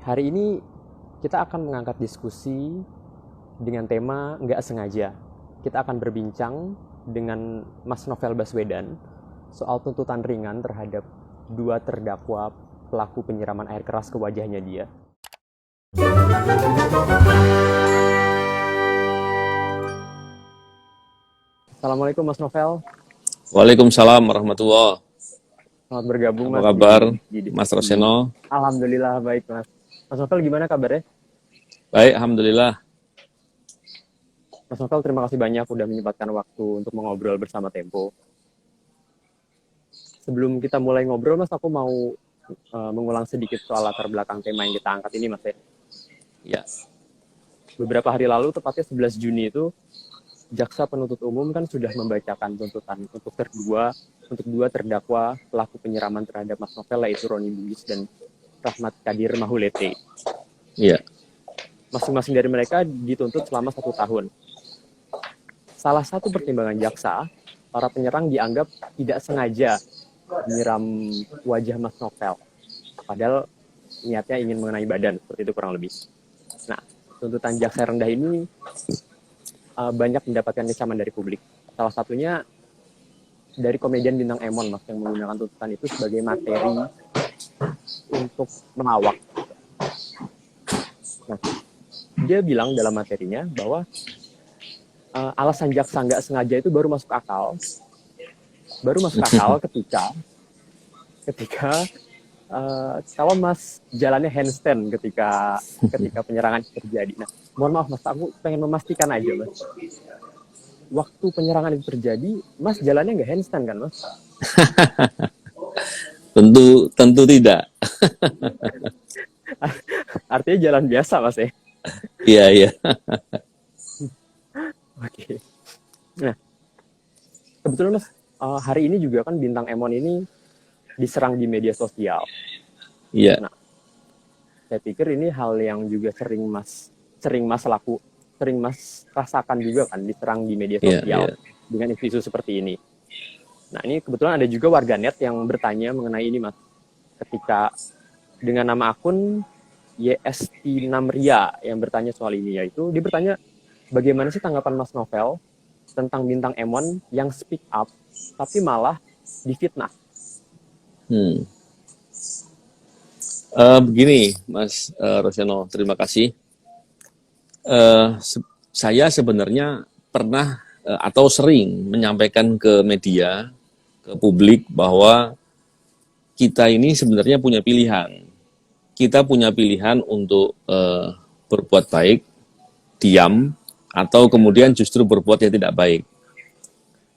Hari ini kita akan mengangkat diskusi dengan tema nggak sengaja. Kita akan berbincang dengan Mas Novel Baswedan soal tuntutan ringan terhadap dua terdakwa pelaku penyiraman air keras ke wajahnya dia. Assalamualaikum Mas Novel. Waalaikumsalam warahmatullahi. Selamat bergabung Apa Mas kabar, di Mas Roseno? Alhamdulillah baik Mas. Mas Novel gimana kabarnya? Baik, alhamdulillah. Mas Novel terima kasih banyak udah menyempatkan waktu untuk mengobrol bersama Tempo. Sebelum kita mulai ngobrol Mas, aku mau mengulang sedikit soal latar belakang tema yang kita angkat ini Mas ya. Ya. Beberapa hari lalu, tepatnya 11 Juni itu, Jaksa Penuntut Umum kan sudah membacakan tuntutan untuk dua terdakwa pelaku penyiraman terhadap Mas Novel, yaitu Roni Bugis dan Rahmat Kadir Mahulete. Iya. Masing-masing dari mereka dituntut selama 1 tahun. Salah satu pertimbangan jaksa, para penyerang dianggap tidak sengaja menyiram wajah Mas Novel. Padahal niatnya ingin mengenai badan, seperti itu kurang lebih. Nah, tuntutan jaksa rendah ini banyak mendapatkan kecaman dari publik. Salah satunya dari komedian bintang Emon, Mas, yang menggunakan tuntutan itu sebagai materi untuk melawak. Nah, dia bilang dalam materinya bahwa alasan jaksa nggak sengaja itu baru masuk akal ketika kalau Mas jalannya handstand ketika penyerangan terjadi. Nah, mohon maaf Mas, aku pengen memastikan aja Mas. Waktu penyerangan itu terjadi, Mas jalannya nggak handstand kan Mas? Tentu tidak. Artinya jalan biasa Mas ya? Iya, iya. Oke. Nah, kebetulan Mas, hari ini juga kan bintang Emon ini diserang di media sosial. Iya. Nah, saya pikir ini hal yang juga sering Mas rasakan juga kan, diserang di media sosial dengan isu seperti ini. Nah, ini kebetulan ada juga warganet yang bertanya mengenai ini Mas. Ketika dengan nama akun YST Namria yang bertanya soal ini, yaitu dia bertanya bagaimana sih tanggapan Mas Novel tentang bintang Emon yang speak up tapi malah difitnah. Begini, Mas Roseno, terima kasih. Saya sebenarnya pernah atau sering menyampaikan ke media, ke publik bahwa kita ini sebenarnya punya pilihan. Kita punya pilihan untuk berbuat baik, diam, atau kemudian justru berbuat yang tidak baik.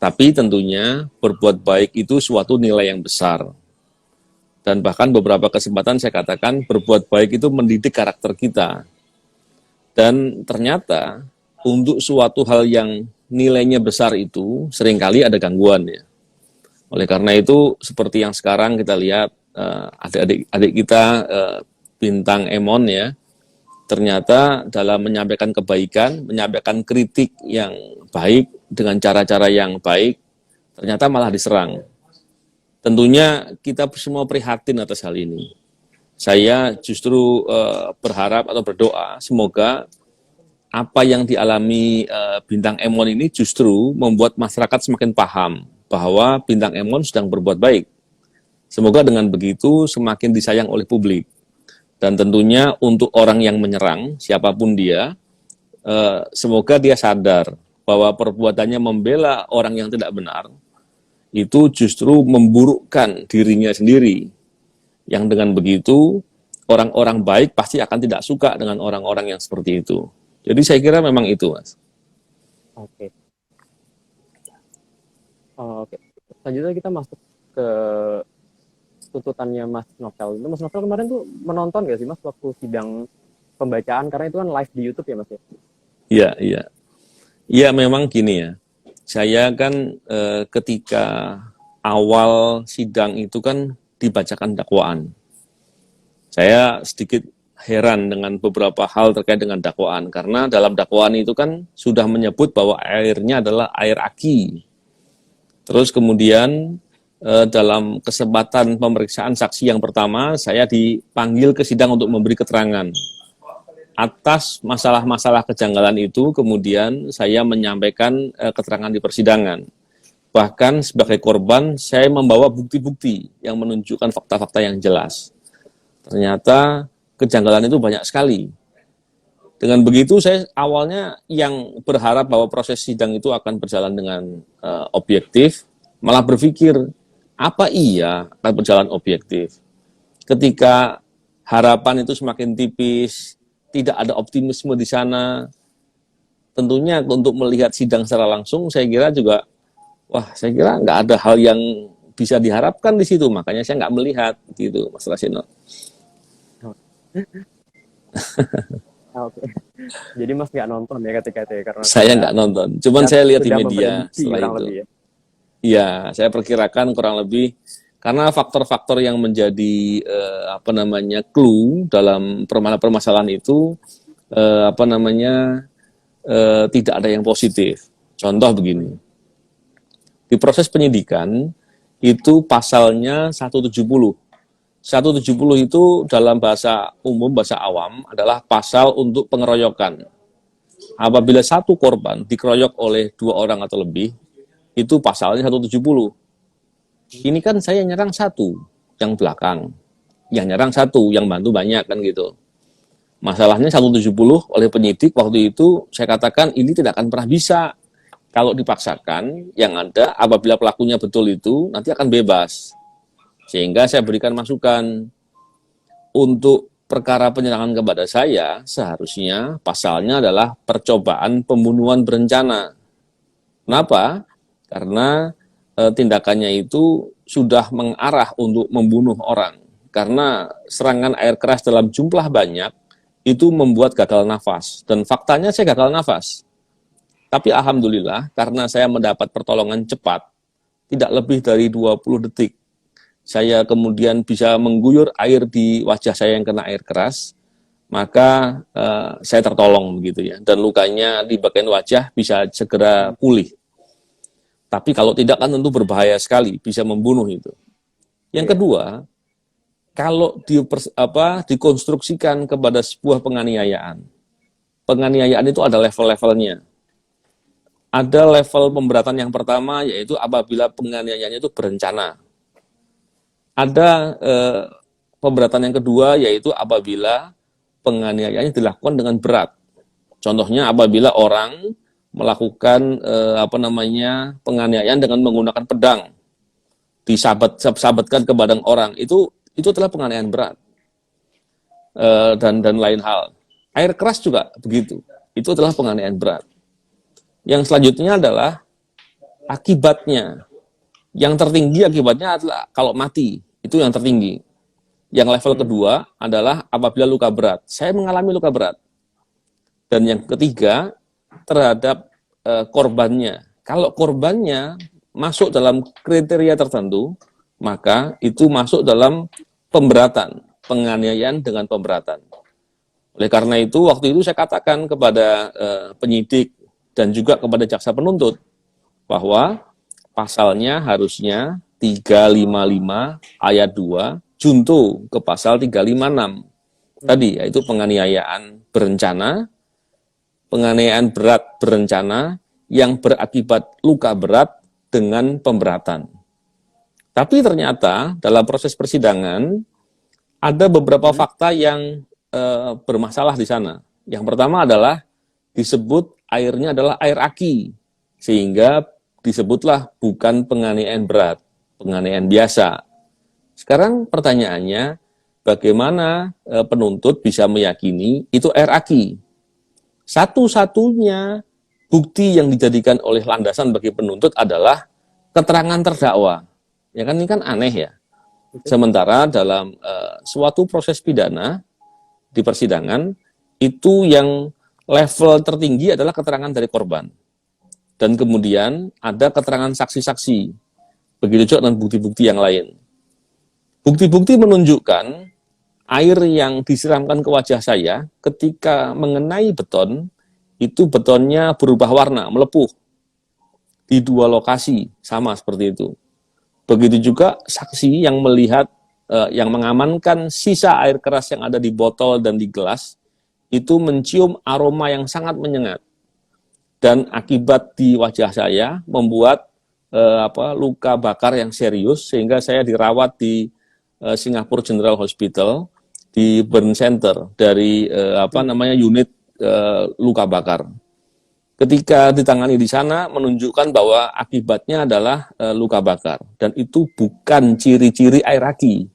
Tapi tentunya berbuat baik itu suatu nilai yang besar. Dan bahkan beberapa kesempatan saya katakan berbuat baik itu mendidik karakter kita. Dan ternyata untuk suatu hal yang nilainya besar itu seringkali ada gangguan ya. Oleh karena itu seperti yang sekarang kita lihat adik-adik kita bintang Emon ya, ternyata dalam menyampaikan kebaikan, menyampaikan kritik yang baik dengan cara-cara yang baik, ternyata malah diserang. Tentunya kita semua prihatin atas hal ini. Saya justru berharap atau berdoa semoga apa yang dialami bintang Emon ini justru membuat masyarakat semakin paham bahwa bintang Emon sedang berbuat baik. Semoga dengan begitu semakin disayang oleh publik. Dan tentunya untuk orang yang menyerang, siapapun dia, semoga dia sadar bahwa perbuatannya membela orang yang tidak benar, itu justru memburukkan dirinya sendiri. Yang dengan begitu, orang-orang baik pasti akan tidak suka dengan orang-orang yang seperti itu. Jadi saya kira memang itu, Mas. Oke. Oke. Selanjutnya kita masuk ke tuntutannya Mas Novel. Itu Mas Novel kemarin tuh menonton gak sih Mas waktu sidang pembacaan? Karena itu kan live di YouTube ya Mas ya? Iya, iya. Iya memang gini ya. Saya kan ketika awal sidang itu kan dibacakan dakwaan. Saya sedikit heran dengan beberapa hal terkait dengan dakwaan. Karena dalam dakwaan itu kan sudah menyebut bahwa airnya adalah air aki. Terus kemudian dalam kesempatan pemeriksaan saksi yang pertama, saya dipanggil ke sidang untuk memberi keterangan. Atas masalah-masalah kejanggalan itu, kemudian saya menyampaikan keterangan di persidangan. Bahkan sebagai korban, saya membawa bukti-bukti yang menunjukkan fakta-fakta yang jelas. Ternyata kejanggalan itu banyak sekali. Dengan begitu, saya awalnya yang berharap bahwa proses sidang itu akan berjalan dengan objektif, malah berpikir, apa iya akan berjalan objektif? Ketika harapan itu semakin tipis, tidak ada optimisme di sana, tentunya untuk melihat sidang secara langsung, saya kira juga, saya kira nggak ada hal yang bisa diharapkan di situ, makanya saya nggak melihat, gitu, Mas Rasino. Oke. Jadi Mas nggak nonton ya ketika itu ya, karena Saya nggak nonton, cuman saya lihat di sudah media memprediksi setelah kurang itu. lebih ya. Iya, saya perkirakan kurang lebih karena faktor-faktor yang menjadi clue dalam permasalahan itu tidak ada yang positif. Contoh begini, di proses penyidikan itu pasalnya 170. 170 itu dalam bahasa umum, bahasa awam adalah pasal untuk pengeroyokan. Apabila satu korban dikeroyok oleh 2 orang atau lebih, itu pasalnya 170. Ini kan saya nyerang 1, yang belakang. Yang nyerang 1, yang bantu banyak, kan gitu. Masalahnya 170 oleh penyidik waktu itu, saya katakan ini tidak akan pernah bisa. Kalau dipaksakan, yang ada apabila pelakunya betul itu, nanti akan bebas. Sehingga saya berikan masukan untuk perkara penyerangan kepada saya, seharusnya pasalnya adalah percobaan pembunuhan berencana. Kenapa? Karena tindakannya itu sudah mengarah untuk membunuh orang. Karena serangan air keras dalam jumlah banyak, itu membuat gagal nafas. Dan faktanya saya gagal nafas. Tapi alhamdulillah, karena saya mendapat pertolongan cepat, tidak lebih dari 20 detik, saya kemudian bisa mengguyur air di wajah saya yang kena air keras, maka saya tertolong begitu ya. Dan lukanya di bagian wajah bisa segera pulih. Tapi kalau tidak kan tentu berbahaya sekali, bisa membunuh itu. Yang kedua, kalau dikonstruksikan kepada sebuah penganiayaan, penganiayaan itu ada level-levelnya. Ada level pemberatan yang pertama, yaitu apabila penganiayaannya itu berencana. Ada pemberatan yang kedua, yaitu apabila penganiayaannya dilakukan dengan berat. Contohnya apabila orang melakukan penganiayaan dengan menggunakan pedang, disabatkan ke badan orang, itu adalah penganiayaan berat. Dan lain hal. Air keras juga begitu, itu adalah penganiayaan berat. Yang selanjutnya adalah akibatnya. Yang tertinggi akibatnya adalah kalau mati, itu yang tertinggi. Yang level kedua adalah apabila luka berat. Saya mengalami luka berat. Dan yang ketiga, terhadap korbannya. Kalau korbannya masuk dalam kriteria tertentu, maka itu masuk dalam pemberatan, penganiayaan dengan pemberatan. Oleh karena itu, waktu itu saya katakan kepada penyidik dan juga kepada jaksa penuntut bahwa pasalnya harusnya 355 ayat 2 junto ke pasal 356 tadi, yaitu penganiayaan berencana, penganiayaan berat berencana yang berakibat luka berat dengan pemberatan. Tapi ternyata dalam proses persidangan ada beberapa fakta yang bermasalah di sana. Yang pertama adalah disebut airnya adalah air aki, sehingga disebutlah bukan penganiayaan berat, penganiayaan biasa. Sekarang pertanyaannya, bagaimana penuntut bisa meyakini itu air aki? Satu-satunya bukti yang dijadikan oleh landasan bagi penuntut adalah keterangan terdakwa. Ya kan, ini kan aneh ya. Sementara dalam suatu proses pidana di persidangan, itu yang level tertinggi adalah keterangan dari korban. Dan kemudian ada keterangan saksi-saksi. Begitu juga dengan bukti-bukti yang lain. Bukti-bukti menunjukkan air yang disiramkan ke wajah saya ketika mengenai beton, itu betonnya berubah warna, melepuh. Di 2 lokasi, sama seperti itu. Begitu juga saksi yang melihat, yang mengamankan sisa air keras yang ada di botol dan di gelas, itu mencium aroma yang sangat menyengat. Dan akibat di wajah saya membuat luka bakar yang serius, sehingga saya dirawat di Singapore General Hospital di Burn Center dari unit luka bakar. Ketika ditangani di sana menunjukkan bahwa akibatnya adalah luka bakar, dan itu bukan ciri-ciri air aki.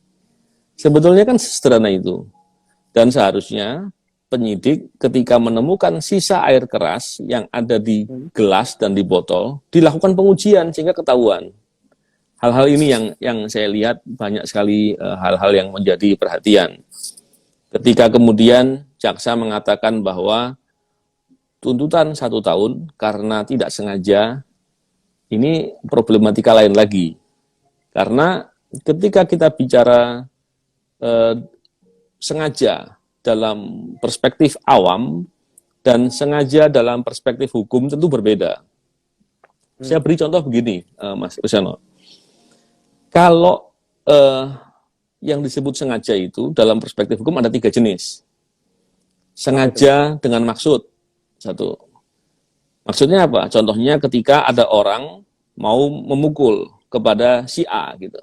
Sebetulnya kan sederhana itu. Dan seharusnya penyidik ketika menemukan sisa air keras yang ada di gelas dan di botol, dilakukan pengujian sehingga ketahuan. Hal-hal ini yang saya lihat banyak sekali hal-hal yang menjadi perhatian. Ketika kemudian jaksa mengatakan bahwa tuntutan 1 tahun karena tidak sengaja, ini problematika lain lagi. Karena ketika kita bicara sengaja dalam perspektif awam dan sengaja dalam perspektif hukum tentu berbeda. Saya beri contoh begini, Mas Rusano. Kalau yang disebut sengaja itu dalam perspektif hukum ada 3 jenis. Sengaja dengan maksud. 1. Maksudnya apa? Contohnya ketika ada orang mau memukul kepada si A gitu.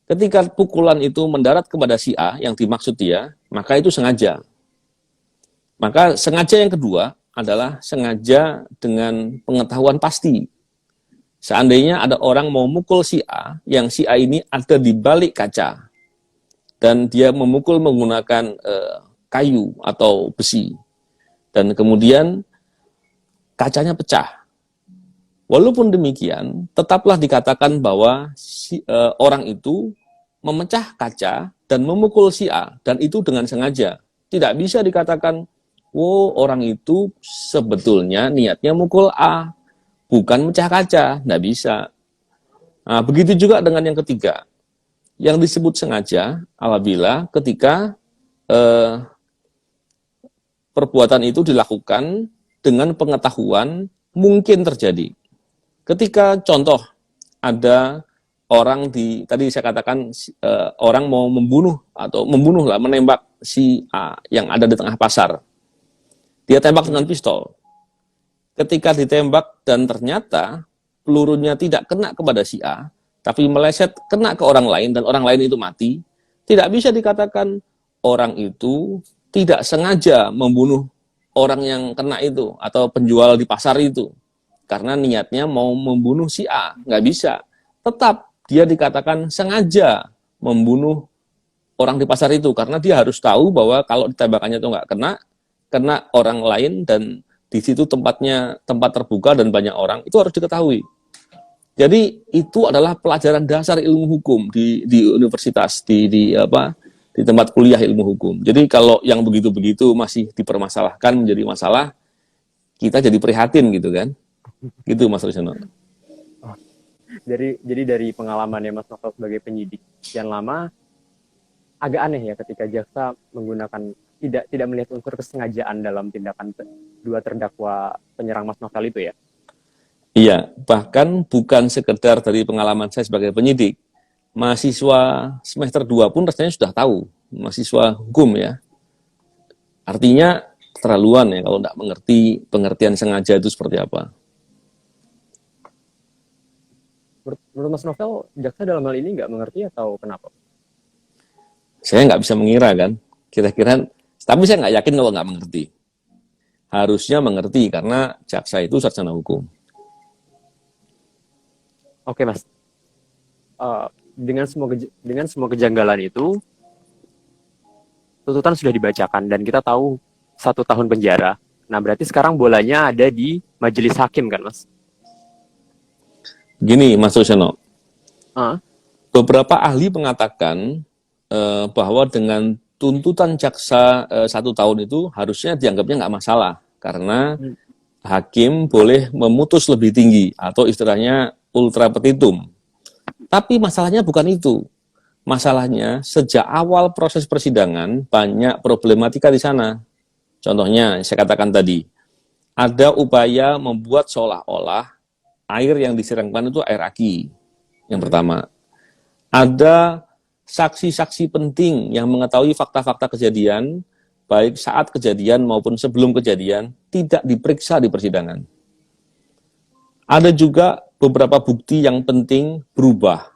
Ketika pukulan itu mendarat kepada si A yang dimaksud dia, maka itu sengaja. Maka sengaja yang kedua adalah sengaja dengan pengetahuan pasti. Seandainya ada orang mau mukul si A, yang si A ini ada di balik kaca, dan dia memukul menggunakan kayu atau besi, dan kemudian kacanya pecah. Walaupun demikian, tetaplah dikatakan bahwa orang itu memecah kaca dan memukul si A, dan itu dengan sengaja. Tidak bisa dikatakan, oh orang itu sebetulnya niatnya mukul A, bukan mecah kaca. Nggak bisa. Nah, begitu juga dengan yang ketiga. Yang disebut sengaja apabila ketika perbuatan itu dilakukan dengan pengetahuan mungkin terjadi. Ketika contoh ada orang tadi saya katakan orang mau menembak si A yang ada di tengah pasar. Dia tembak dengan pistol. Ketika ditembak dan ternyata pelurunya tidak kena kepada si A, tapi meleset kena ke orang lain dan orang lain itu mati, tidak bisa dikatakan orang itu tidak sengaja membunuh orang yang kena itu atau penjual di pasar itu karena niatnya mau membunuh si A. Nggak bisa. Tetap dia dikatakan sengaja membunuh orang di pasar itu karena dia harus tahu bahwa kalau tembakannya itu nggak kena orang lain, dan di situ tempat terbuka dan banyak orang, itu harus diketahui. Jadi itu adalah pelajaran dasar ilmu hukum di universitas, di tempat kuliah ilmu hukum. Jadi kalau yang begitu-begitu masih dipermasalahkan menjadi masalah, kita jadi prihatin gitu kan. Gitu Mas Rusano. Jadi dari pengalamannya Mas Novel sebagai penyidik sekian lama, agak aneh ya ketika jaksa menggunakan tidak melihat unsur kesengajaan dalam tindakan 2 terdakwa penyerang Mas Novel itu ya. Iya, bahkan bukan sekedar dari pengalaman saya sebagai penyidik. Mahasiswa semester 2 pun rasanya sudah tahu, mahasiswa hukum ya. Artinya keterlaluan ya kalau tidak mengerti pengertian sengaja itu seperti apa. Menurut Mas Novel, jaksa dalam hal ini nggak mengerti atau kenapa? Saya nggak bisa mengira kan, kira-kira, tapi saya nggak yakin kalau nggak mengerti. Harusnya mengerti karena jaksa itu sarjana hukum. Oke Mas, dengan semua kejanggalan itu, tuntutan sudah dibacakan dan kita tahu 1 tahun penjara. Nah berarti sekarang bolanya ada di majelis hakim kan Mas? Gini Mas Rusano, Uh, beberapa ahli mengatakan bahwa dengan tuntutan jaksa 1 tahun itu harusnya dianggapnya nggak masalah karena hakim boleh memutus lebih tinggi atau istilahnya ultra petitum. Tapi masalahnya bukan itu. Masalahnya sejak awal proses persidangan banyak problematika di sana. Contohnya saya katakan tadi, ada upaya membuat seolah-olah air yang disiramkan itu air aki. Yang pertama. Ada saksi-saksi penting yang mengetahui fakta-fakta kejadian, baik saat kejadian maupun sebelum kejadian, tidak diperiksa di persidangan. Ada juga beberapa bukti yang penting berubah,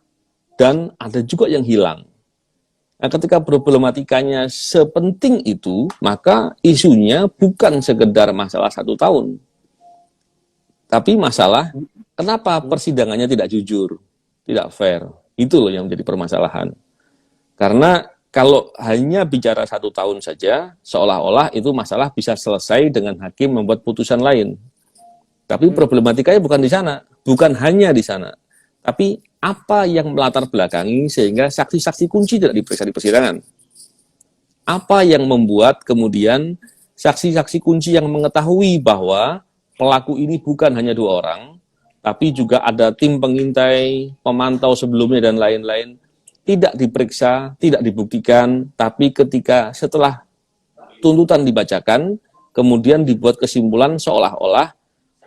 dan ada juga yang hilang. Nah, ketika problematikanya sepenting itu, maka isunya bukan sekedar masalah 1 tahun, tapi masalah kenapa persidangannya tidak jujur, tidak fair. Itu loh yang menjadi permasalahan. Karena kalau hanya bicara 1 tahun saja, seolah-olah itu masalah bisa selesai dengan hakim membuat putusan lain. Tapi problematikanya bukan di sana, bukan hanya di sana. Tapi apa yang melatar belakangi sehingga saksi-saksi kunci tidak diperiksa di persidangan? Apa yang membuat kemudian saksi-saksi kunci yang mengetahui bahwa pelaku ini bukan hanya 2 orang, tapi juga ada tim pengintai, pemantau sebelumnya dan lain-lain, tidak diperiksa, tidak dibuktikan, tapi ketika setelah tuntutan dibacakan, kemudian dibuat kesimpulan seolah-olah,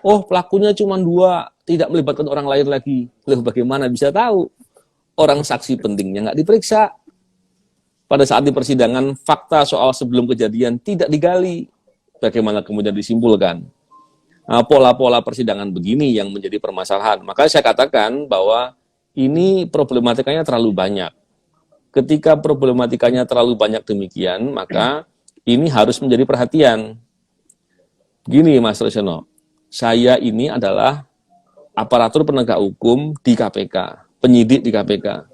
oh pelakunya cuma 2, tidak melibatkan orang lain lagi. Loh, bagaimana bisa tahu? Orang saksi pentingnya nggak diperiksa. Pada saat di persidangan, fakta soal sebelum kejadian tidak digali. Bagaimana kemudian disimpulkan? Nah, pola-pola persidangan begini yang menjadi permasalahan. Maka saya katakan bahwa ini problematikanya terlalu banyak. Ketika problematikanya terlalu banyak demikian, maka ini harus menjadi perhatian. Begini Mas Reseno, saya ini adalah aparatur penegak hukum di KPK, penyidik di KPK,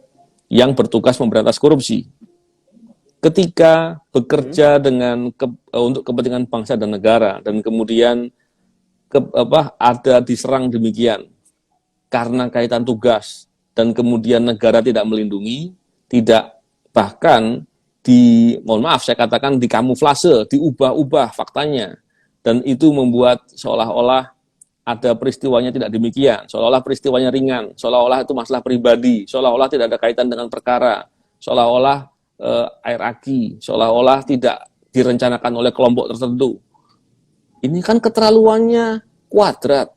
yang bertugas memberantas korupsi. Ketika bekerja untuk kepentingan bangsa dan negara, dan kemudian ada diserang demikian karena kaitan tugas dan kemudian negara tidak melindungi, tidak bahkan mohon maaf saya katakan dikamuflase, diubah-ubah faktanya, dan itu membuat seolah-olah ada peristiwanya tidak demikian, seolah-olah peristiwanya ringan, seolah-olah itu masalah pribadi, seolah-olah tidak ada kaitan dengan perkara, seolah-olah air aki, seolah-olah tidak direncanakan oleh kelompok tertentu. Ini kan keterlaluannya kuadrat.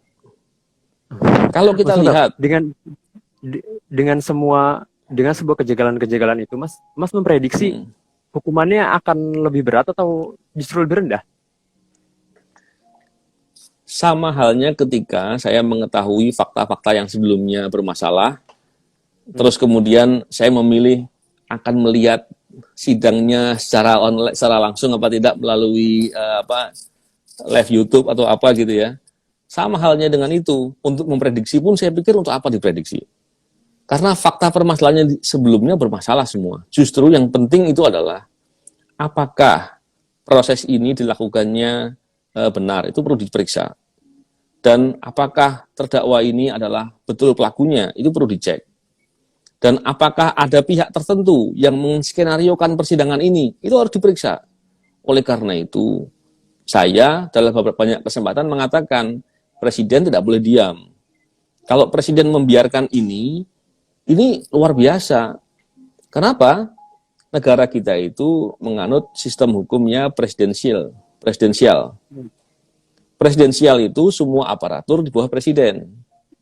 Kalau kita lihat dengan sebuah kejanggalan-kejanggalan itu, Mas memprediksi hukumannya akan lebih berat atau justru lebih rendah? Sama halnya ketika saya mengetahui fakta-fakta yang sebelumnya bermasalah, terus kemudian saya memilih akan melihat sidangnya secara online, secara langsung apa tidak melalui live YouTube atau apa gitu ya. Sama halnya dengan itu, untuk memprediksi pun saya pikir untuk apa diprediksi? Karena fakta permasalahannya sebelumnya bermasalah semua. Justru yang penting itu adalah apakah proses ini dilakukannya benar, itu perlu diperiksa. Dan apakah terdakwa ini adalah betul pelakunya, itu perlu dicek. Dan apakah ada pihak tertentu yang menskenariokan persidangan ini, itu harus diperiksa. Oleh karena itu, saya dalam beberapa banyak kesempatan mengatakan, Presiden tidak boleh diam. Kalau Presiden membiarkan ini luar biasa. Kenapa? Negara kita itu menganut sistem hukumnya presidensial. Presidensial itu semua aparatur di bawah Presiden.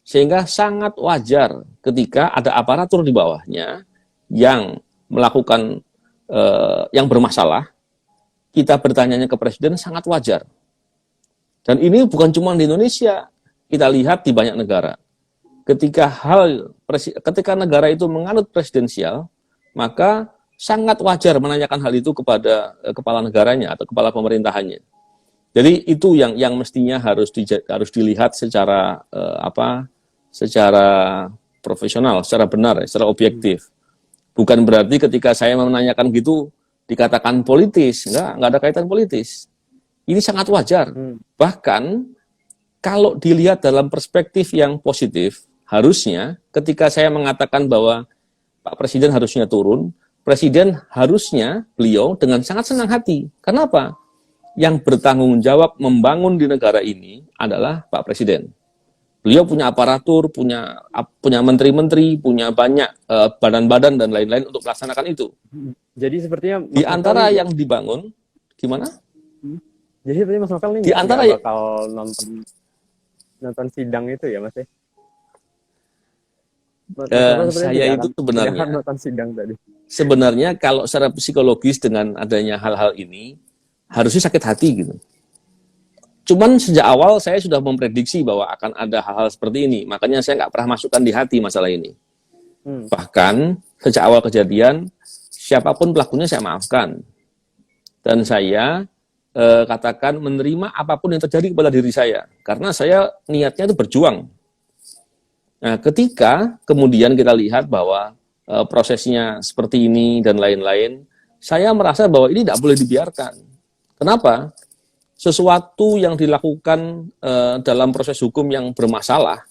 Sehingga sangat wajar ketika ada aparatur di bawahnya yang melakukan yang bermasalah, kita bertanyanya ke Presiden sangat wajar. Dan ini bukan cuma di Indonesia, kita lihat di banyak negara. Ketika negara itu menganut presidensial, maka sangat wajar menanyakan hal itu kepada kepala negaranya atau kepala pemerintahannya. Jadi itu yang mestinya harus dilihat secara secara profesional, secara benar, secara objektif. Bukan berarti ketika saya menanyakan gitu dikatakan politis, enggak ada kaitan politis. Ini sangat wajar. Bahkan kalau dilihat dalam perspektif yang positif, harusnya ketika saya mengatakan bahwa Pak Presiden harusnya turun, Presiden harusnya beliau dengan sangat senang hati. Kenapa? Yang bertanggung jawab membangun di negara ini adalah Pak Presiden. Beliau punya aparatur, punya menteri-menteri, punya banyak badan-badan dan lain-lain untuk melaksanakan itu. Jadi sepertinya di antara yang dibangun, gimana? Jadi sepertinya Mas Novel ini di antara nggak bakal nonton sidang itu ya Mas ya? Mas Novel sebenarnya saya tidak itu akan nonton sidang tadi. sebenarnya kalau secara psikologis dengan adanya hal-hal ini harusnya sakit hati gitu. Cuman sejak awal saya sudah memprediksi bahwa akan ada hal-hal seperti ini, makanya saya nggak pernah masukkan di hati masalah ini. Bahkan sejak awal kejadian, siapapun pelakunya saya maafkan. Dan saya katakan menerima apapun yang terjadi kepada diri saya. Karena saya niatnya itu berjuang. Nah, ketika kemudian kita lihat bahwa prosesnya seperti ini dan lain-lain, saya merasa bahwa ini tidak boleh dibiarkan. Kenapa? Sesuatu yang dilakukan dalam proses hukum yang bermasalah,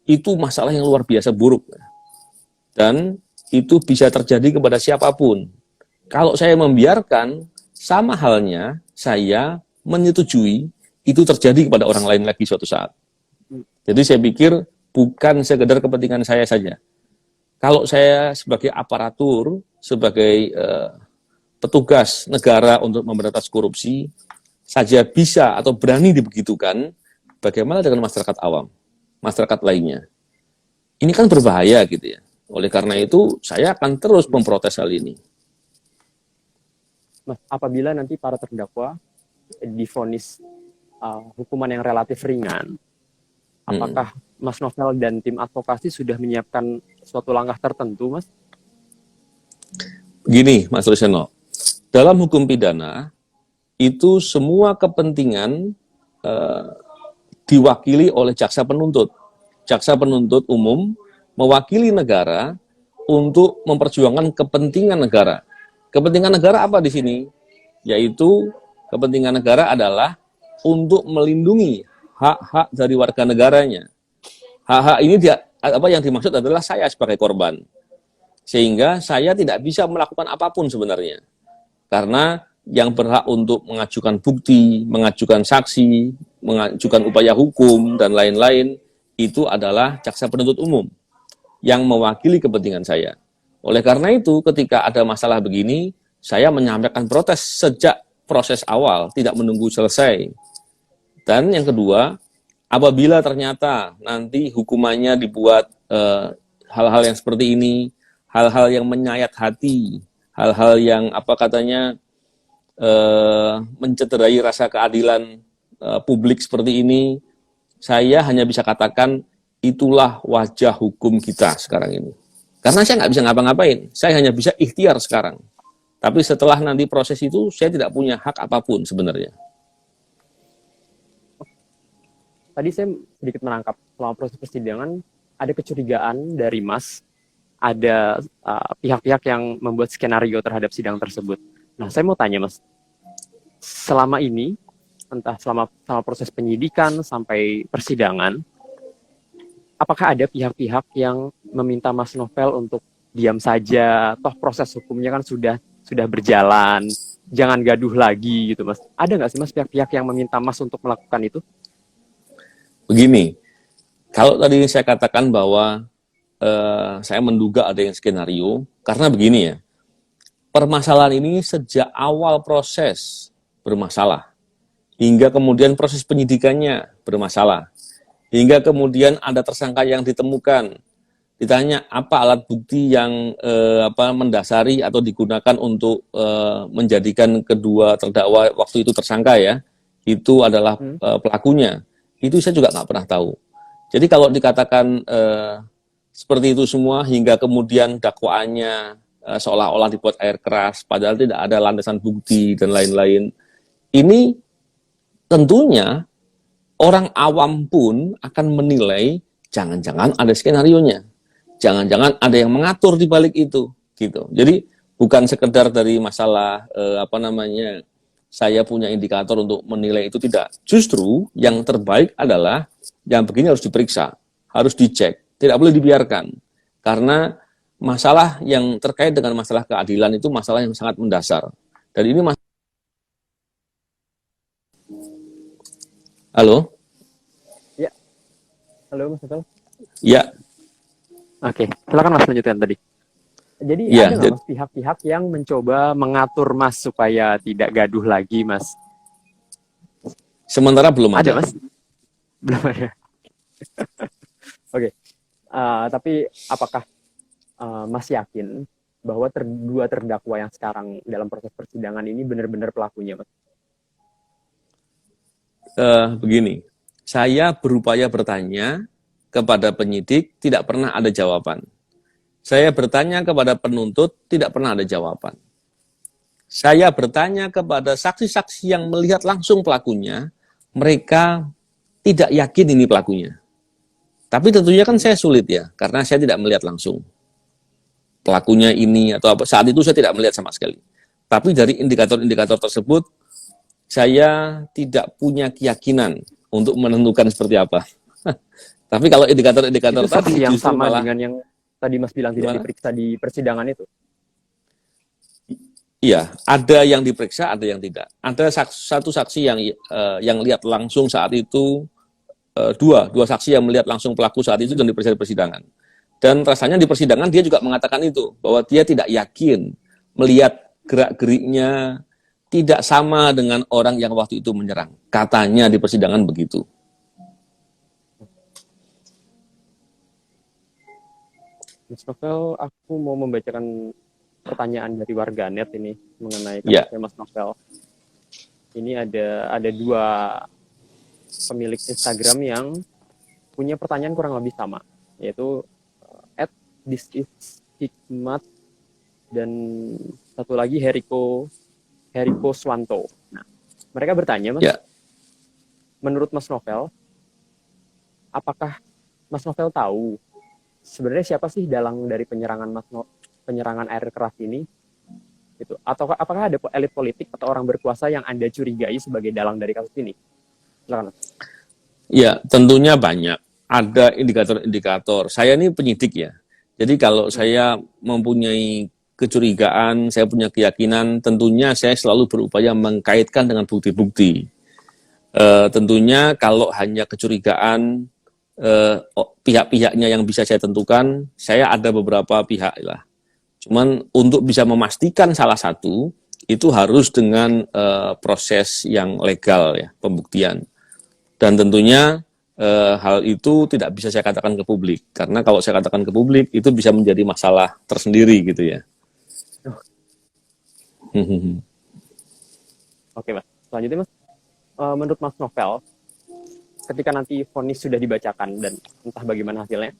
itu masalah yang luar biasa buruk. Dan itu bisa terjadi kepada siapapun. Kalau saya membiarkan, sama halnya saya menyetujui itu terjadi kepada orang lain lagi suatu saat. Jadi saya pikir bukan sekedar kepentingan saya saja. Kalau saya sebagai aparatur, sebagai petugas negara untuk memberantas korupsi, saja bisa atau berani dibegitukan, bagaimana dengan masyarakat awam, masyarakat lainnya? Ini kan berbahaya gitu ya. Oleh karena itu, saya akan terus memprotes hal ini. Mas, apabila nanti para terdakwa divonis hukuman yang relatif ringan, apakah Mas Novel dan tim advokasi sudah menyiapkan suatu langkah tertentu, Mas? Begini, Mas Ruseno, dalam hukum pidana, itu semua kepentingan diwakili oleh jaksa penuntut. Jaksa penuntut umum mewakili negara untuk memperjuangkan kepentingan negara. Kepentingan negara apa di sini? Yaitu kepentingan negara adalah untuk melindungi hak-hak dari warga negaranya. Hak-hak ini apa yang dimaksud adalah saya sebagai korban. Sehingga saya tidak bisa melakukan apapun sebenarnya. Karena yang berhak untuk mengajukan bukti, mengajukan saksi, mengajukan upaya hukum, dan lain-lain, itu adalah jaksa penuntut umum yang mewakili kepentingan saya. Oleh karena itu, ketika ada masalah begini, saya menyampaikan protes sejak proses awal, tidak menunggu selesai. Dan yang kedua, apabila ternyata nanti hukumannya dibuat hal-hal yang seperti ini, hal-hal yang menyayat hati, hal-hal yang mencederai rasa keadilan publik seperti ini, saya hanya bisa katakan itulah wajah hukum kita sekarang ini. Karena saya nggak bisa ngapa-ngapain, saya hanya bisa ikhtiar sekarang. Tapi setelah nanti proses itu, saya tidak punya hak apapun sebenarnya. Tadi saya sedikit menangkap selama proses persidangan ada kecurigaan dari Mas, ada pihak-pihak yang membuat skenario terhadap sidang tersebut. Nah, saya mau tanya, Mas, selama ini, entah selama proses penyidikan sampai persidangan, apakah ada pihak-pihak yang meminta Mas Novel untuk diam saja, toh proses hukumnya kan sudah berjalan, jangan gaduh lagi gitu, Mas? Ada nggak sih, Mas, pihak-pihak yang meminta Mas untuk melakukan itu? Begini, kalau tadi saya katakan bahwa saya menduga ada yang skenario, karena begini ya, permasalahan ini sejak awal proses bermasalah, hingga kemudian proses penyidikannya bermasalah, hingga kemudian ada tersangka yang ditemukan, ditanya apa alat bukti yang mendasari atau digunakan untuk menjadikan kedua terdakwa waktu itu tersangka ya, itu adalah pelakunya, itu saya juga nggak pernah tahu. Jadi kalau dikatakan seperti itu semua hingga kemudian dakwaannya seolah-olah dibuat air keras, padahal tidak ada landasan bukti dan lain-lain. Ini tentunya orang awam pun akan menilai jangan-jangan ada skenarionya, jangan-jangan ada yang mengatur di balik itu, gitu. Jadi bukan sekedar dari masalah saya punya indikator untuk menilai itu, tidak. Justru yang terbaik adalah yang begini harus diperiksa, harus dicek, tidak boleh dibiarkan, karena masalah yang terkait dengan masalah keadilan itu masalah yang sangat mendasar. Dan ini Halo? Ya. Halo, Mas Novel? Ya. Oke, silakan Mas lanjutkan tadi. Jadi Ya, ada nggak, Mas, pihak-pihak yang mencoba mengatur Mas supaya tidak gaduh lagi, Mas? sementara belum ada. Ada, Mas? Belum ada. Oke. Tapi apakah Mas yakin bahwa dua terdakwa yang sekarang dalam proses persidangan ini benar-benar pelakunya, Mas? Begini, saya berupaya bertanya kepada penyidik, tidak pernah ada jawaban. Saya bertanya kepada penuntut, tidak pernah ada jawaban. Saya bertanya kepada saksi-saksi yang melihat langsung pelakunya, mereka tidak yakin ini pelakunya. Tapi tentunya kan saya sulit ya, karena saya tidak melihat langsung pelakunya ini atau apa. Saat itu saya tidak melihat sama sekali. Tapi dari indikator-indikator tersebut, saya tidak punya keyakinan untuk menentukan seperti apa. Tapi kalau indikator-indikator Itu saksi tadi yang justru sama malah dengan yang tadi Mas bilang tidak gimana? diperiksa di persidangan itu? Iya, ada yang diperiksa, ada yang tidak. Ada satu saksi yang lihat langsung saat itu, dua saksi yang melihat langsung pelaku saat itu dan diperiksa di persidangan. Dan rasanya di persidangan dia juga mengatakan itu, bahwa dia tidak yakin melihat gerak-geriknya tidak sama dengan orang yang waktu itu menyerang. Katanya di persidangan begitu. Mas Novel, aku mau membacakan pertanyaan dari warganet ini mengenai Ya, kasusnya Mas Novel. Ini ada dua pemilik Instagram yang punya pertanyaan kurang lebih sama, yaitu @thisishikmat dan satu lagi Heriko Swanto. Nah, mereka bertanya, Mas, ya, menurut Mas Novel, apakah Mas Novel tahu sebenarnya siapa sih dalang dari penyerangan air keras ini? Gitu. Atau apakah ada elit politik atau orang berkuasa yang Anda curigai sebagai dalang dari kasus ini? Silakan, Mas. ya, tentunya banyak. Ada indikator-indikator. Saya ini penyidik ya. Jadi kalau saya mempunyai kecurigaan, saya punya keyakinan, tentunya saya selalu berupaya mengkaitkan dengan bukti-bukti. Tentunya kalau hanya kecurigaan, pihak-pihaknya yang bisa saya tentukan, saya ada beberapa pihak lah. Cuman untuk bisa memastikan salah satu, itu harus dengan proses yang legal ya, pembuktian. Dan tentunya hal itu tidak bisa saya katakan ke publik, karena kalau saya katakan ke publik, itu bisa menjadi masalah tersendiri gitu ya. Oke, Mas. Selanjutnya, Mas, menurut Mas Novel, ketika nanti vonis sudah dibacakan dan entah bagaimana hasilnya,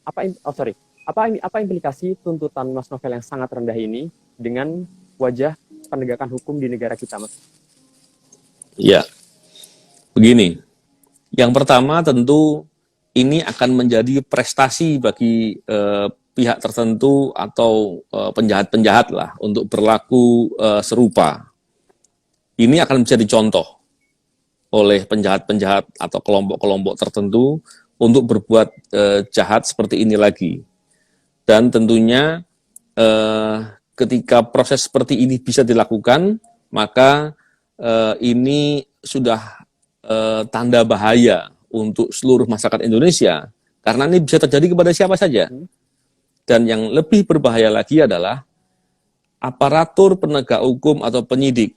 apa implikasi tuntutan Mas Novel yang sangat rendah ini dengan wajah penegakan hukum di negara kita, Mas? Ya, begini. Yang pertama tentu ini akan menjadi prestasi bagi pihak tertentu atau penjahat-penjahat lah untuk berlaku serupa. Ini akan menjadi contoh oleh penjahat-penjahat atau kelompok-kelompok tertentu untuk berbuat jahat seperti ini lagi. Dan tentunya ketika proses seperti ini bisa dilakukan, maka ini sudah tanda bahaya untuk seluruh masyarakat Indonesia, karena ini bisa terjadi kepada siapa saja. Dan yang lebih berbahaya lagi adalah aparatur penegak hukum atau penyidik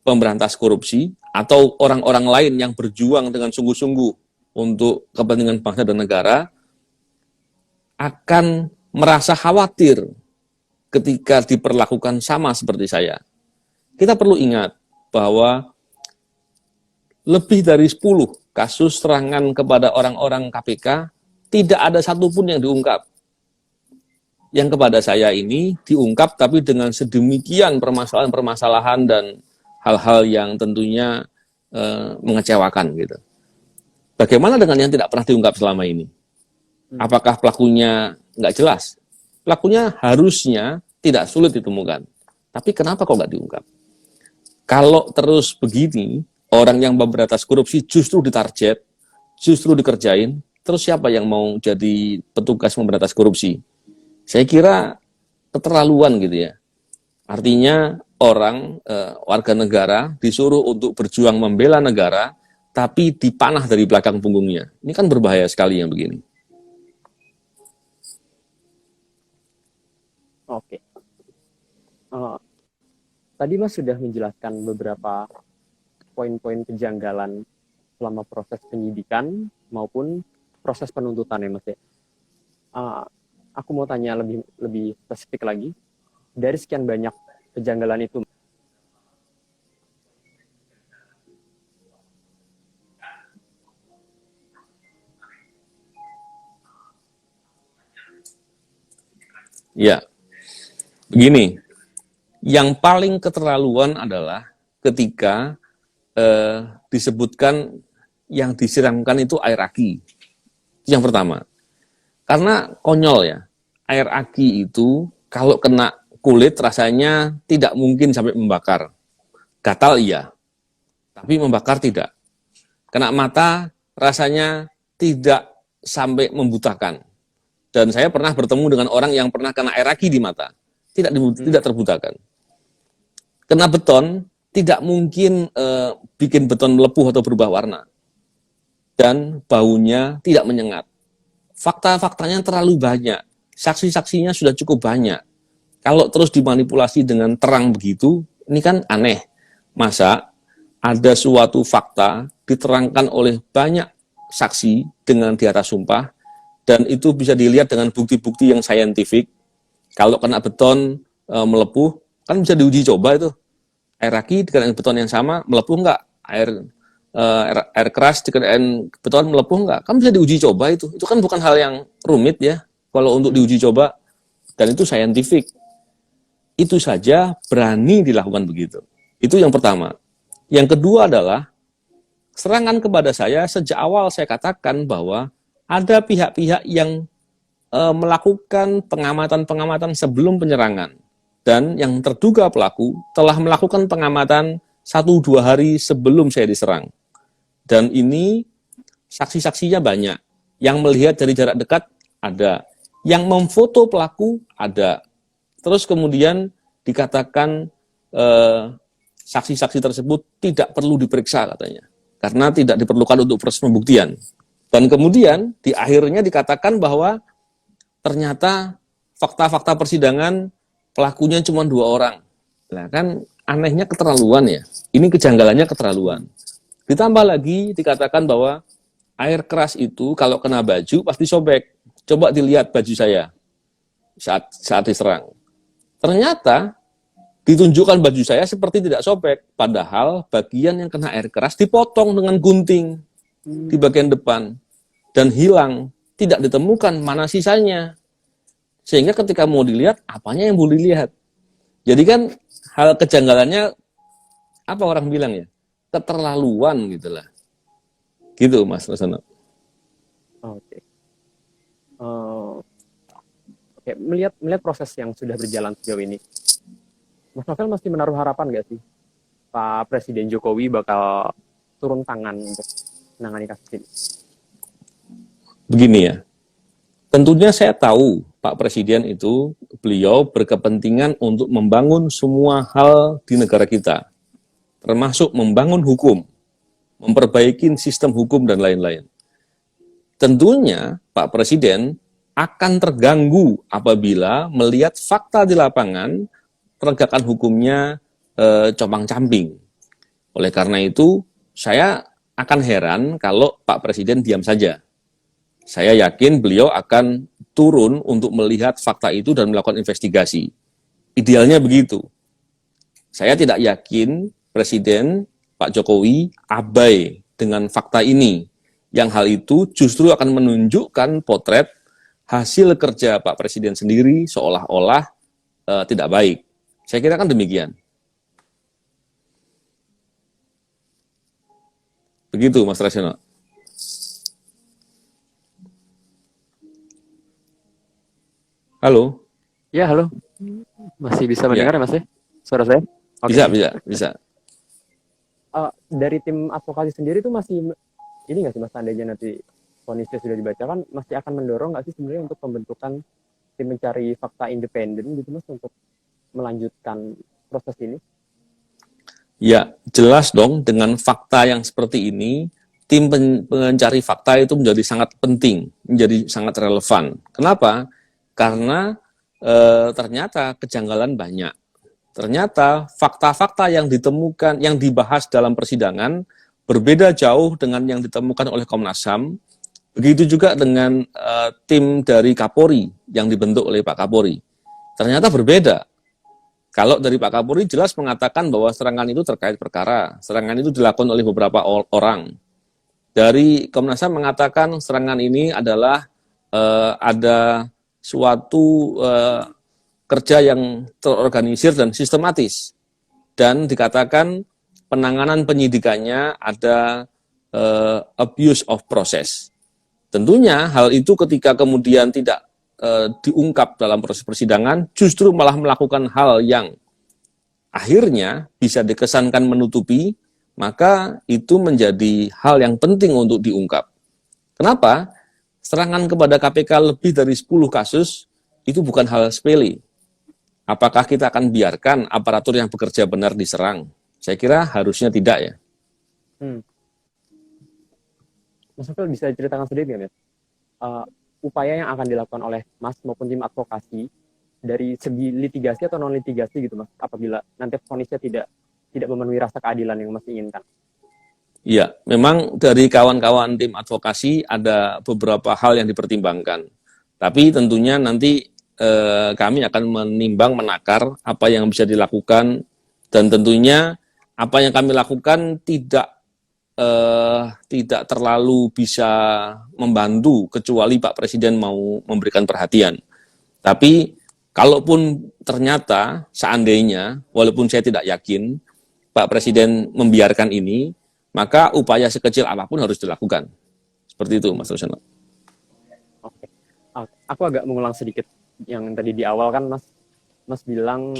pemberantas korupsi atau orang-orang lain yang berjuang dengan sungguh-sungguh untuk kepentingan bangsa dan negara akan merasa khawatir ketika diperlakukan sama seperti saya. Kita perlu ingat bahwa lebih dari 10 kasus serangan kepada orang-orang KPK tidak ada satupun yang diungkap. Yang kepada saya ini diungkap tapi dengan sedemikian permasalahan-permasalahan dan hal-hal yang tentunya mengecewakan gitu. Bagaimana dengan yang tidak pernah diungkap selama ini? Apakah pelakunya nggak jelas? Pelakunya harusnya tidak sulit ditemukan. Tapi kenapa kok nggak diungkap? Kalau terus begini, orang yang memberantas korupsi justru ditarget, justru dikerjain, terus siapa yang mau jadi petugas memberantas korupsi? Saya kira keterlaluan gitu ya. Artinya orang, warga negara disuruh untuk berjuang membela negara, tapi dipanah dari belakang punggungnya. Ini kan berbahaya sekali yang begini. Oke. Tadi Mas sudah menjelaskan beberapa poin-poin kejanggalan selama proses penyidikan maupun proses penuntutan ya Mas ya. Uh, aku mau tanya lebih lebih spesifik lagi. Dari sekian banyak kejanggalan itu, Ya, begini, yang paling keterlaluan adalah ketika disebutkan yang disiramkan itu air aki. Itu yang pertama. Karena konyol ya, air aki itu kalau kena kulit rasanya tidak mungkin sampai membakar. Gatal iya, tapi membakar tidak. Kena mata rasanya tidak sampai membutakan. Dan saya pernah bertemu dengan orang yang pernah kena air aki di mata, tidak terbutakan. Kena beton tidak mungkin bikin beton melepuh atau berubah warna. Dan baunya tidak menyengat. Fakta-faktanya terlalu banyak. Saksi-saksinya sudah cukup banyak. Kalau terus dimanipulasi dengan terang begitu, ini kan aneh. Masa ada suatu fakta diterangkan oleh banyak saksi dengan di atas sumpah, dan itu bisa dilihat dengan bukti-bukti yang saintifik. Kalau kena beton melepuh, kan bisa diuji coba itu. Air aki dengan beton yang sama melepuh enggak? Air keras dengan beton melepuh enggak? Kan bisa diuji coba itu. Itu kan bukan hal yang rumit ya, kalau untuk diuji coba. Dan itu saintifik. Itu saja berani dilakukan begitu. Itu yang pertama. Yang kedua adalah serangan kepada saya. Sejak awal saya katakan bahwa ada pihak-pihak yang melakukan pengamatan-pengamatan sebelum penyerangan, dan yang terduga pelaku telah melakukan pengamatan 1-2 hari sebelum saya diserang. Dan ini saksi-saksinya banyak. Yang melihat dari jarak dekat ada, yang memfoto pelaku ada. Terus kemudian dikatakan saksi-saksi tersebut tidak perlu diperiksa katanya, karena tidak diperlukan untuk proses pembuktian. Dan kemudian di akhirnya dikatakan bahwa ternyata fakta-fakta persidangan pelakunya cuma 2 orang. Nah kan anehnya keterlaluan ya. Ini kejanggalannya keterlaluan. Ditambah lagi dikatakan bahwa air keras itu kalau kena baju pasti sobek. Coba dilihat baju saya saat diserang. Ternyata ditunjukkan baju saya seperti tidak sobek. Padahal bagian yang kena air keras dipotong dengan gunting di bagian depan dan hilang, tidak ditemukan mana sisanya, sehingga ketika mau dilihat apanya yang boleh dilihat. Jadi kan hal kejanggalannya apa orang bilang ya, keterlaluan gitulah, gitu Mas Rosono. Oke. Oke, melihat proses yang sudah berjalan sejauh ini, Mas Novel masih menaruh harapan nggak sih Pak Presiden Jokowi bakal turun tangan untuk menangani kasus ini? Begini ya, tentunya saya tahu Pak Presiden itu beliau berkepentingan untuk membangun semua hal di negara kita, termasuk membangun hukum, memperbaiki sistem hukum dan lain-lain. Tentunya Pak Presiden akan terganggu apabila melihat fakta di lapangan penegakan hukumnya compang-camping. Oleh karena itu, saya akan heran kalau Pak Presiden diam saja. Saya yakin beliau akan turun untuk melihat fakta itu dan melakukan investigasi. Idealnya begitu. Saya tidak yakin Presiden Pak Jokowi abai dengan fakta ini. Yang hal itu justru akan menunjukkan potret hasil kerja Pak Presiden sendiri seolah-olah tidak baik. Saya kira kan demikian. Begitu Mas Rasiono. Halo? Ya, halo. Masih bisa mendengar ya Mas ya? Suara saya? Oke. Bisa. Dari tim advokasi sendiri tuh masih, ini nggak sih Mas, seandainya nanti vonisnya sudah dibacakan, masih akan mendorong nggak sih sebenarnya untuk pembentukan tim mencari fakta independen gitu Mas, untuk melanjutkan proses ini? Ya, jelas dong dengan fakta yang seperti ini, tim pencari fakta itu menjadi sangat penting, menjadi sangat relevan. Kenapa? Karena ternyata kejanggalan banyak. Ternyata fakta-fakta yang ditemukan, yang dibahas dalam persidangan berbeda jauh dengan yang ditemukan oleh Komnas HAM Begitu juga dengan tim dari Kapolri yang dibentuk oleh Pak Kapolri. Ternyata berbeda. Kalau dari Pak Kapolri jelas mengatakan bahwa serangan itu terkait perkara, serangan itu dilakukan oleh beberapa orang. Dari Komnas HAM mengatakan serangan ini adalah ada suatu kerja yang terorganisir dan sistematis, dan dikatakan penanganan penyidikannya ada abuse of process. Tentunya hal itu ketika kemudian tidak diungkap dalam proses persidangan, justru malah melakukan hal yang akhirnya bisa dikesankan menutupi, maka itu menjadi hal yang penting untuk diungkap. Kenapa? Serangan kepada KPK lebih dari 10 kasus itu bukan hal sepele. Apakah kita akan biarkan aparatur yang bekerja benar diserang? Saya kira harusnya tidak ya. Mas Novel bisa ceritakan sedikit nggak, Mas? Upaya yang akan dilakukan oleh Mas maupun tim advokasi dari segi litigasi atau non litigasi gitu, Mas, apabila nanti vonisnya tidak memenuhi rasa keadilan yang Mas inginkan. Iya, memang dari kawan-kawan tim advokasi ada beberapa hal yang dipertimbangkan. Tapi tentunya nanti kami akan menimbang menakar apa yang bisa dilakukan, dan tentunya apa yang kami lakukan tidak terlalu bisa membantu kecuali Pak Presiden mau memberikan perhatian. Tapi kalaupun ternyata seandainya, walaupun saya tidak yakin, Pak Presiden membiarkan ini, maka upaya sekecil apapun harus dilakukan. Seperti itu, Mas Rosano. Oke. Aku agak mengulang sedikit yang tadi di awal kan Mas bilang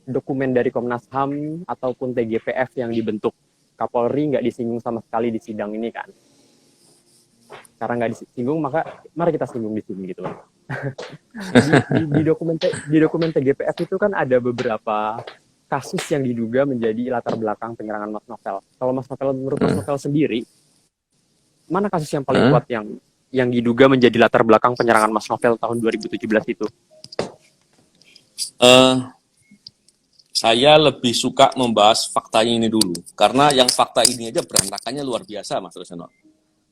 dokumen dari Komnas HAM ataupun TGPF yang dibentuk Kapolri nggak disinggung sama sekali di sidang ini kan. Karena nggak disinggung, maka mari kita singgung di sini gitu. di dokumen TGPF itu kan ada beberapa kasus yang diduga menjadi latar belakang penyerangan Mas Novel. Kalau Mas Novel, menurut Mas Novel sendiri, mana kasus yang paling kuat yang diduga menjadi latar belakang penyerangan Mas Novel tahun 2017 itu? Saya lebih suka membahas faktanya ini dulu, karena yang fakta ini aja berantakannya luar biasa, Mas Rosano.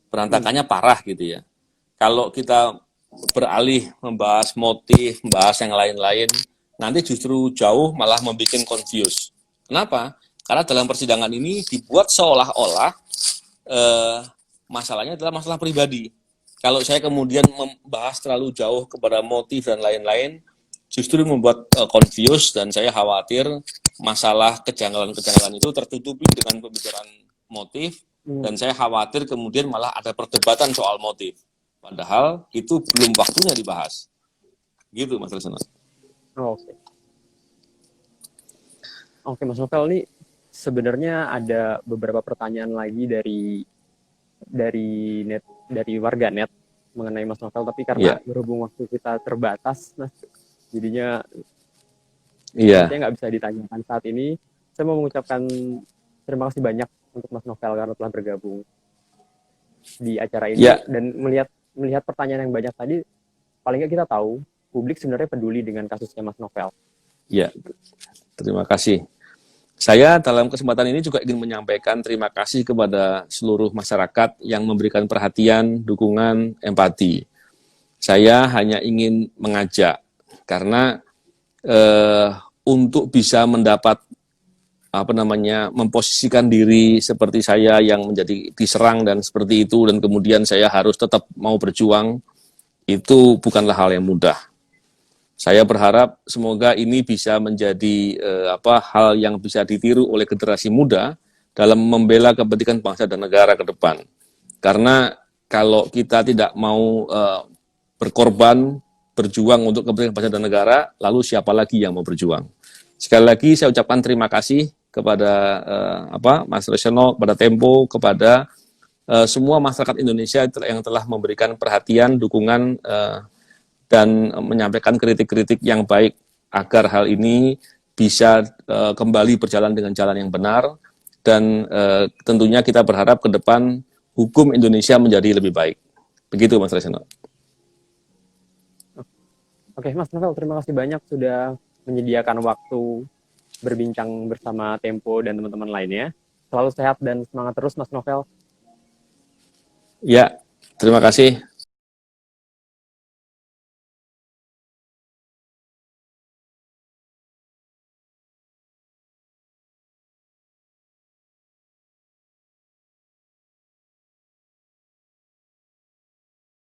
Berantakannya parah gitu ya. Kalau kita beralih membahas motif, membahas yang lain-lain, nanti justru jauh malah membuat confuse. Kenapa? Karena dalam persidangan ini dibuat seolah-olah masalahnya adalah masalah pribadi. Kalau saya kemudian membahas terlalu jauh kepada motif dan lain-lain, justru membuat confuse, dan saya khawatir masalah kejanggalan-kejanggalan itu tertutupi dengan pembicaraan motif, dan saya khawatir kemudian malah ada perdebatan soal motif. Padahal itu belum waktunya dibahas. Gitu, Mas Rosano. Oke, Mas Novel, ini sebenarnya ada beberapa pertanyaan lagi dari warga net mengenai Mas Novel, tapi karena berhubung waktu kita terbatas, Mas, jadinya saya nggak bisa ditanyakan saat ini. Saya mau mengucapkan terima kasih banyak untuk Mas Novel karena telah bergabung di acara ini, dan melihat pertanyaan yang banyak tadi, paling nggak kita tahu publik sebenarnya peduli dengan kasusnya Mas Novel. Ya, terima kasih. Saya dalam kesempatan ini juga ingin menyampaikan terima kasih kepada seluruh masyarakat yang memberikan perhatian, dukungan, empati. Saya hanya ingin mengajak, karena untuk bisa mendapat memposisikan diri seperti saya yang menjadi diserang dan seperti itu, dan kemudian saya harus tetap mau berjuang, itu bukanlah hal yang mudah. Saya berharap semoga ini bisa menjadi hal yang bisa ditiru oleh generasi muda dalam membela kepentingan bangsa dan negara ke depan. Karena kalau kita tidak mau berkorban, berjuang untuk kepentingan bangsa dan negara, lalu siapa lagi yang mau berjuang? Sekali lagi saya ucapkan terima kasih kepada Mas Rosano, kepada Tempo, kepada semua masyarakat Indonesia yang telah memberikan perhatian, dukungan, dan menyampaikan kritik-kritik yang baik agar hal ini bisa kembali berjalan dengan jalan yang benar, dan tentunya kita berharap ke depan hukum Indonesia menjadi lebih baik. Begitu, Mas Rosano. Oke, Mas Novel, terima kasih banyak sudah menyediakan waktu berbincang bersama Tempo dan teman-teman lainnya. Selalu sehat dan semangat terus, Mas Novel. Ya, Terima kasih